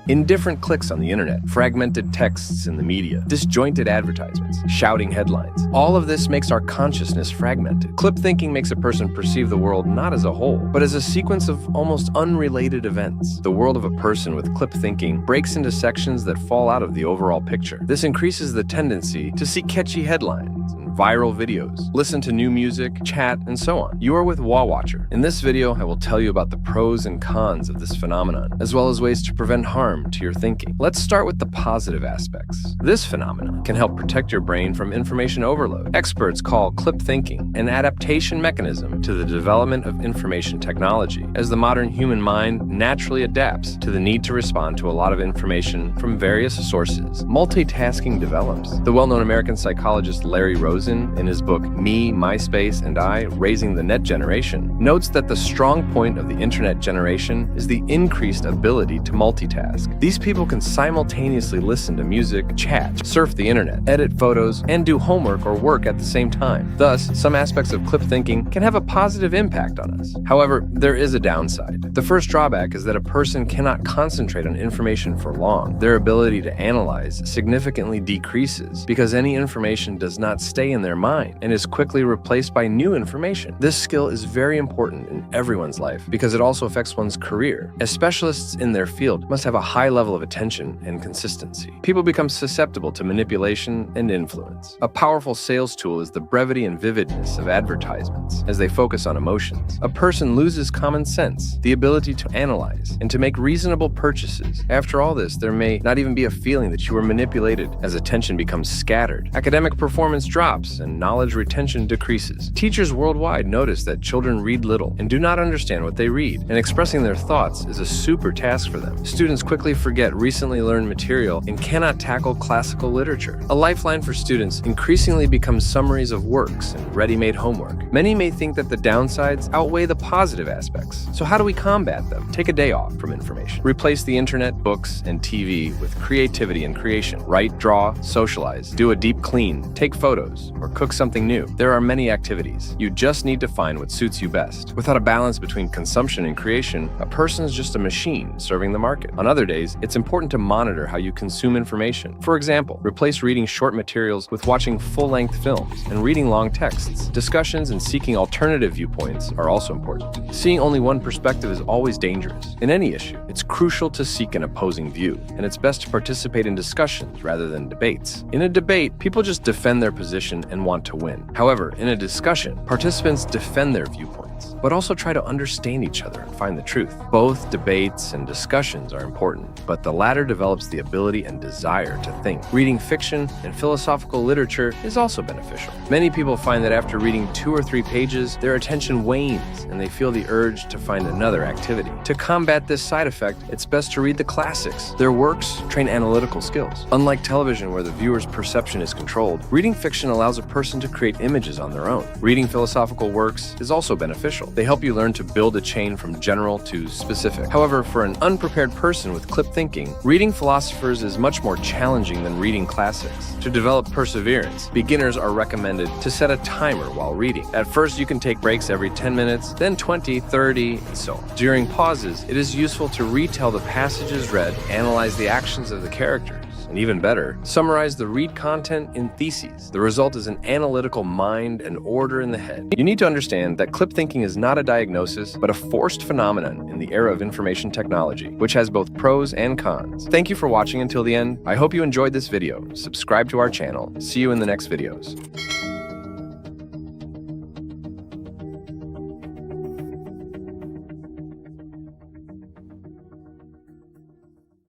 Indifferent clicks on the internet, fragmented texts in the media, disjointed advertisements, shouting headlines. All of this makes our consciousness fragmented. Clip thinking makes a person perceive the world not as a whole, but as a sequence of almost unrelated events. The world of a person with clip thinking breaks into sections that fall out of the overall picture. This increases the tendency to see catchy headlines and viral videos, listen to new music, chat, and so on. You are with WaWatcher. In this video, I will tell you about the pros and cons of this phenomenon, as well as ways to prevent harm to your thinking. Let's start with the positive aspects. This phenomenon can help protect your brain from information overload. Experts call clip thinking an adaptation mechanism to the development of information technology, as the modern human mind naturally adapts to the need to respond to a lot of information from various sources. Multitasking develops. The well-known American psychologist Larry Rosen, in his book Me, MySpace, and I, Raising the Net Generation, notes that the strong point of the internet generation is the increased ability to multitask. These people can simultaneously listen to music, chat, surf the internet, edit photos, and do homework or work at the same time. Thus, some aspects of clip thinking can have a positive impact on us. However, there is a downside. The first drawback is that a person cannot concentrate on information for long. Their ability to analyze significantly decreases because any information does not stay in their mind and is quickly replaced by new information. This skill is very important in everyone's life because it also affects one's career, as specialists in their field must have a high level of attention and consistency. People become susceptible to manipulation and influence. A powerful sales tool is the brevity and vividness of advertisements as they focus on emotions. A person loses common sense, the ability to analyze, and to make reasonable purchases. After all this, there may not even be a feeling that you were manipulated as attention becomes scattered. Academic performance drops and knowledge retention decreases. Teachers worldwide notice that children read little and do not understand what they read, and expressing their thoughts is a super task for them. Students quickly forget recently learned material and cannot tackle classical literature. A lifeline for students increasingly becomes summaries of works and ready-made homework. Many may think that the downsides outweigh the positive aspects. So how do we combat them? Take a day off from information. Replace the internet, books, and TV with creativity and creation. Write, draw, socialize, do a deep clean, take photos, or cook something new. There are many activities. You just need to find what suits you best. Without a balance between consumption and creation, a person is just a machine serving the market. On other days, it's important to monitor how you consume information. For example, replace reading short materials with watching full-length films and reading long texts. Discussions and seeking alternative viewpoints are also important. Seeing only one perspective is always dangerous. In any issue, it's crucial to seek an opposing view, and it's best to participate in discussions rather than debates. In a debate, people just defend their position and want to win. However, in a discussion, participants defend their viewpoints, but also try to understand each other and find the truth. Both debates and discussions are important, but the latter develops the ability and desire to think. Reading fiction and philosophical literature is also beneficial. Many people find that after reading 2 or 3 pages, their attention wanes and they feel the urge to find another activity. To combat this side effect, it's best to read the classics. Their works train analytical skills. Unlike television, where the viewer's perception is controlled, reading fiction allows a person to create images on their own. Reading philosophical works is also beneficial. They help you learn to build a chain from general to specific. However, for an unprepared person with clip thinking, reading philosophers is much more challenging than reading classics. To develop perseverance, beginners are recommended to set a timer while reading. At first, you can take breaks every 10 minutes, then 20, 30, and so on. During pauses, it is useful to retell the passages read, analyze the actions of the characters, and even better, summarize the read content in theses. The result is an analytical mind and order in the head. You need to understand that clip thinking is not a diagnosis, but a forced phenomenon in the era of information technology, which has both pros and cons. Thank you for watching until the end. I hope you enjoyed this video. Subscribe to our channel. See you in the next videos.